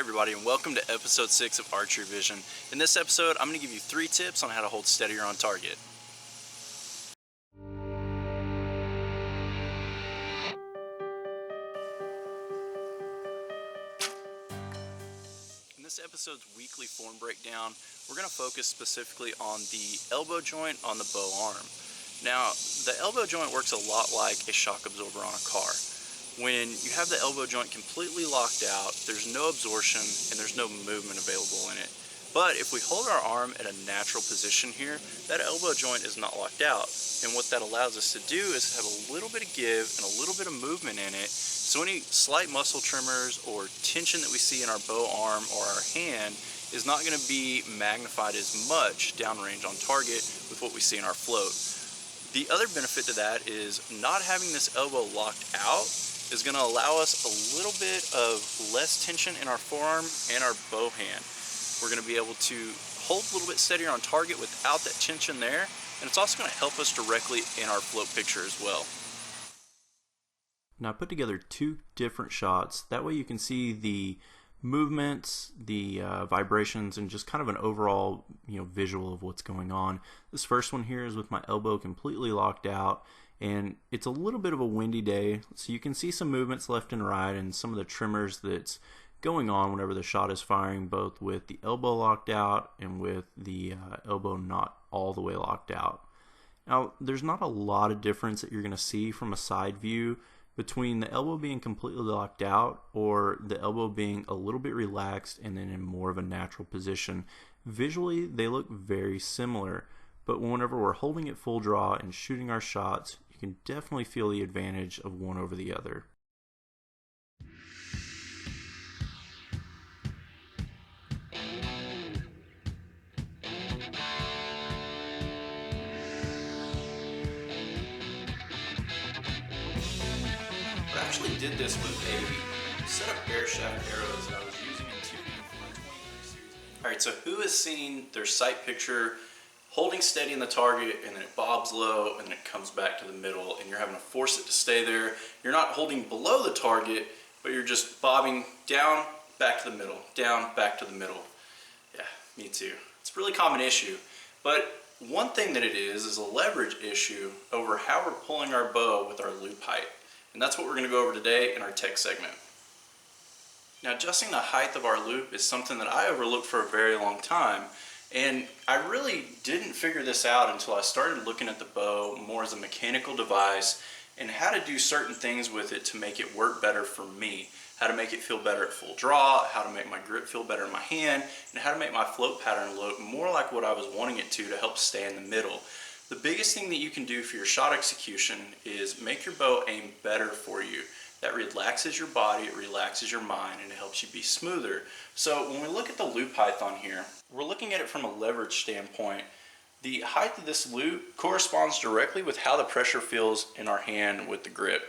everybody, and welcome to episode 6 of Rchery Vision. In this episode, I'm going to give you 3 tips on how to hold steadier on target. In this episode's weekly form breakdown, we're going to focus specifically on the elbow joint on the bow arm. Now, the elbow joint works a lot like a shock absorber on a car. When you have the elbow joint completely locked out, there's no absorption and there's no movement available in it. But if we hold our arm at a natural position here, that elbow joint is not locked out. And what that allows us to do is have a little bit of give and a little bit of movement in it. So any slight muscle tremors or tension that we see in our bow arm or our hand is not going to be magnified as much downrange on target with what we see in our float. The other benefit to that is not having this elbow locked out is going to allow us a little bit of less tension in our forearm and our bow hand. We're going to be able to hold a little bit steadier on target without that tension there, and it's also going to help us directly in our float picture as well. Now I put together 2 different shots, that way you can see the movements, the vibrations, and just kind of an overall visual of what's going on. This first one here is with my elbow completely locked out, and it's a little bit of a windy day, so you can see some movements left and right and some of the tremors that's going on whenever the shot is firing, both with the elbow locked out and with the elbow not all the way locked out. Now, there's not a lot of difference that you're going to see from a side view between the elbow being completely locked out or the elbow being a little bit relaxed and then in more of a natural position. Visually, they look very similar, but whenever we're holding it full draw and shooting our shots, you can definitely feel the advantage of one over the other. I actually did this with a set of air shaft arrows that I was using in tuning for my 23 series. Alright, so who has seen their sight picture holding steady in the target and then it bobs low and then it comes back to the middle and you're having to force it to stay there? You're not holding below the target, but you're just bobbing down, back to the middle, down, back to the middle. Yeah, me too. It's a really common issue, but one thing that it is a leverage issue over how we're pulling our bow with our loop height. And that's what we're going to go over today in our tech segment. Now, adjusting the height of our loop is something that I overlooked for a very long time, and I really didn't figure this out until I started looking at the bow more as a mechanical device and how to do certain things with it to make it work better for me, how to make it feel better at full draw, how to make my grip feel better in my hand, and how to make my float pattern look more like what I was wanting it to help stay in the middle. The biggest thing that you can do for your shot execution is make your bow aim better for you. That relaxes your body, it relaxes your mind, and it helps you be smoother. So when we look at the loop height on here, we're looking at it from a leverage standpoint. The height of this loop corresponds directly with how the pressure feels in our hand with the grip.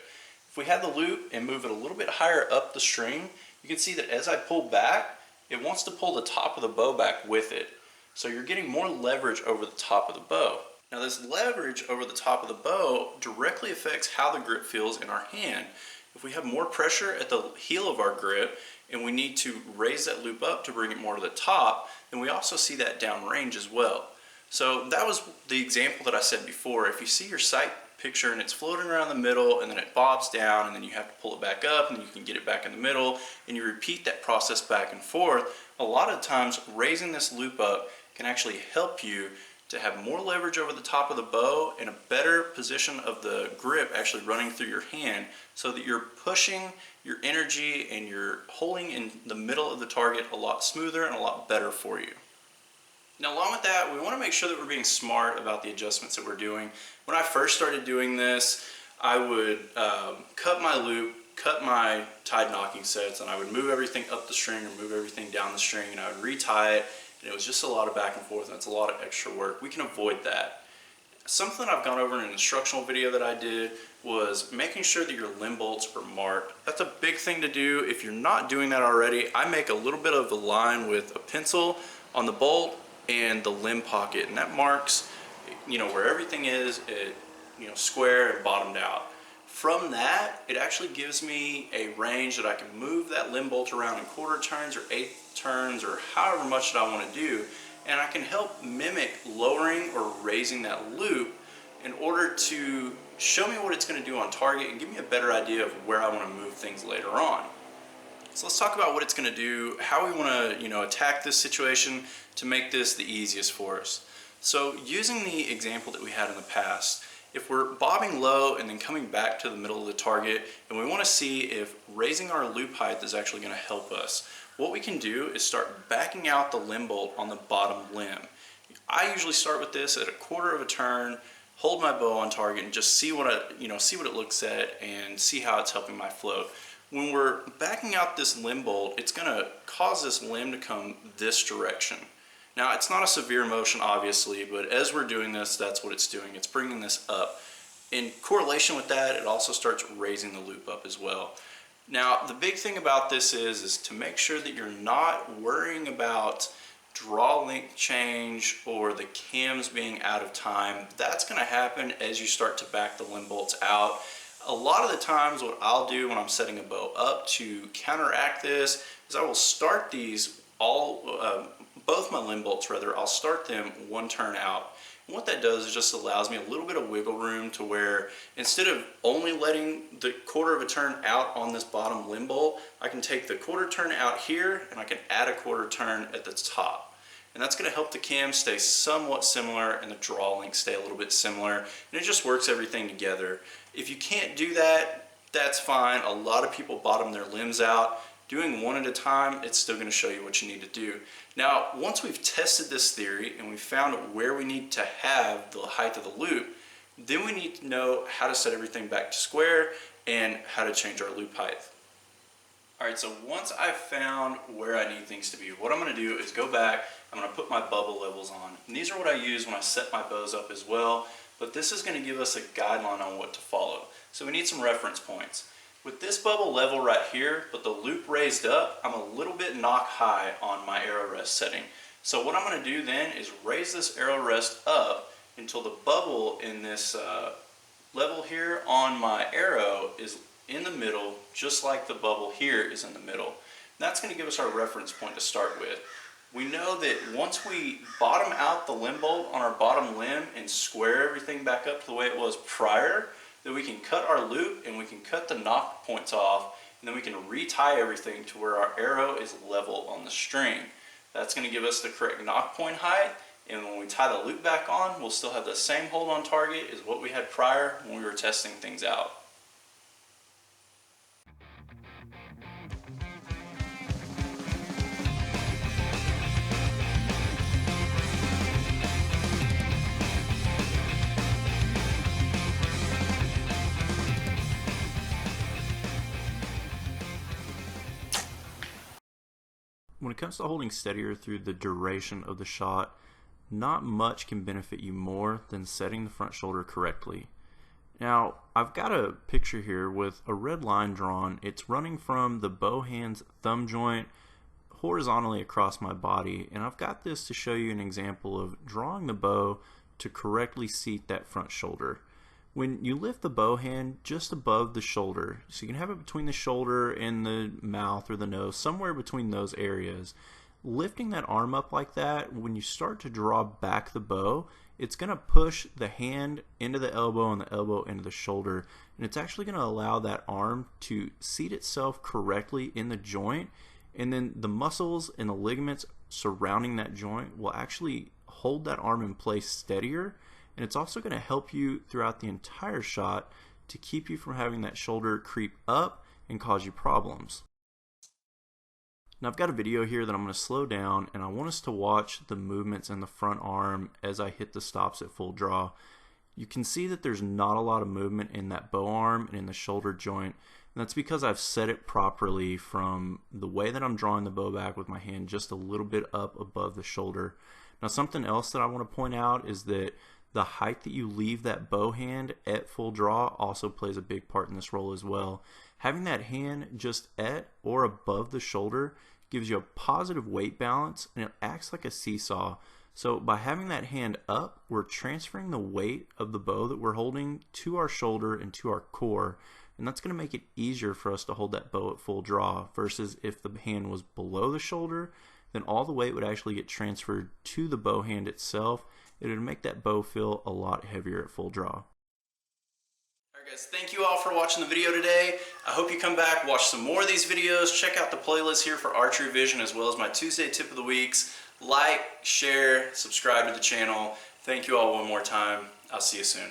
If we have the loop and move it a little bit higher up the string, you can see that as I pull back, it wants to pull the top of the bow back with it. So you're getting more leverage over the top of the bow. Now this leverage over the top of the bow directly affects how the grip feels in our hand. If we have more pressure at the heel of our grip and we need to raise that loop up to bring it more to the top, then we also see that downrange as well. So that was the example that I said before. If you see your sight picture and it's floating around the middle and then it bobs down and then you have to pull it back up and then you can get it back in the middle and you repeat that process back and forth, a lot of times raising this loop up can actually help you to have more leverage over the top of the bow and a better position of the grip actually running through your hand so that you're pushing your energy and you're holding in the middle of the target a lot smoother and a lot better for you. Now along with that, we want to make sure that we're being smart about the adjustments that we're doing. When I first started doing this, I would cut my loop, cut my tied knocking sets, and I would move everything up the string or move everything down the string, and I would retie it. And it was just a lot of back and forth, and it's a lot of extra work. We can avoid that. Something I've gone over in an instructional video that I did was making sure that your limb bolts are marked. That's a big thing to do. If you're not doing that already, I make a little bit of a line with a pencil on the bolt and the limb pocket, and that marks where everything is square and bottomed out. From that, it actually gives me a range that I can move that limb bolt around in quarter turns or eighth turns or however much that I want to do, and I can help mimic lowering or raising that loop in order to show me what it's going to do on target and give me a better idea of where I want to move things later on. So let's talk about what it's going to do, how we want to attack this situation to make this the easiest for us. So using the example that we had in the past, if we're bobbing low and then coming back to the middle of the target and we want to see if raising our loop height is actually going to help us, what we can do is start backing out the limb bolt on the bottom limb. I usually start with this at a quarter of a turn, hold my bow on target and just see what it looks at and see how it's helping my float. When we're backing out this limb bolt, it's going to cause this limb to come this direction. Now, it's not a severe motion, obviously, but as we're doing this, that's what it's doing. It's bringing this up. In correlation with that, it also starts raising the loop up as well. Now, the big thing about this is to make sure that you're not worrying about draw length change or the cams being out of time. That's going to happen as you start to back the limb bolts out. A lot of the times what I'll do when I'm setting a bow up to counteract this is I will start these both my limb bolts rather, I'll start them one turn out. And what that does is just allows me a little bit of wiggle room to where instead of only letting the quarter of a turn out on this bottom limb bolt, I can take the quarter turn out here and I can add a quarter turn at the top. And that's going to help the cam stay somewhat similar and the draw length stay a little bit similar, and it just works everything together. If you can't do that, that's fine. A lot of people bottom their limbs out. Doing one at a time, it's still going to show you what you need to do. Now, once we've tested this theory and we've found where we need to have the height of the loop, then we need to know how to set everything back to square and how to change our loop height. Alright, so once I've found where I need things to be, what I'm going to do is go back, I'm going to put my bubble levels on. And these are what I use when I set my bows up as well, but this is going to give us a guideline on what to follow. So we need some reference points. With this bubble level right here, but the loop raised up, I'm a little bit knock high on my arrow rest setting. So what I'm going to do then is raise this arrow rest up until the bubble in this level here on my arrow is in the middle, just like the bubble here is in the middle. And that's going to give us our reference point to start with. We know that once we bottom out the limb bolt on our bottom limb and square everything back up to the way it was prior, that we can cut our loop and we can cut the knock points off, and then we can retie everything to where our arrow is level on the string. That's going to give us the correct knock point height, and when we tie the loop back on, we'll still have the same hold on target as what we had prior when we were testing things out. When it comes to holding steadier through the duration of the shot, not much can benefit you more than setting the front shoulder correctly. Now, I've got a picture here with a red line drawn. It's running from the bow hand's thumb joint horizontally across my body, and I've got this to show you an example of drawing the bow to correctly seat that front shoulder. When you lift the bow hand just above the shoulder, so you can have it between the shoulder and the mouth or the nose, somewhere between those areas, lifting that arm up like that, when you start to draw back the bow, it's going to push the hand into the elbow and the elbow into the shoulder, and it's actually going to allow that arm to seat itself correctly in the joint, and then the muscles and the ligaments surrounding that joint will actually hold that arm in place steadier. And it's also going to help you throughout the entire shot to keep you from having that shoulder creep up and cause you problems. Now I've got a video here that I'm going to slow down, and I want us to watch the movements in the front arm as I hit the stops at full draw. You can see that there's not a lot of movement in that bow arm and in the shoulder joint, and that's because I've set it properly from the way that I'm drawing the bow back with my hand just a little bit up above the shoulder. Now something else that I want to point out is that the height that you leave that bow hand at full draw also plays a big part in this role as well. Having that hand just at or above the shoulder gives you a positive weight balance, and it acts like a seesaw. So by having that hand up, we're transferring the weight of the bow that we're holding to our shoulder and to our core, and that's going to make it easier for us to hold that bow at full draw, versus if the hand was below the shoulder, then all the weight would actually get transferred to the bow hand itself. It would make that bow feel a lot heavier at full draw. Alright guys, thank you all for watching the video today. I hope you come back, watch some more of these videos, check out the playlist here for Rchery Vision as well as my Tuesday tip of the weeks. Like, share, subscribe to the channel. Thank you all one more time. I'll see you soon.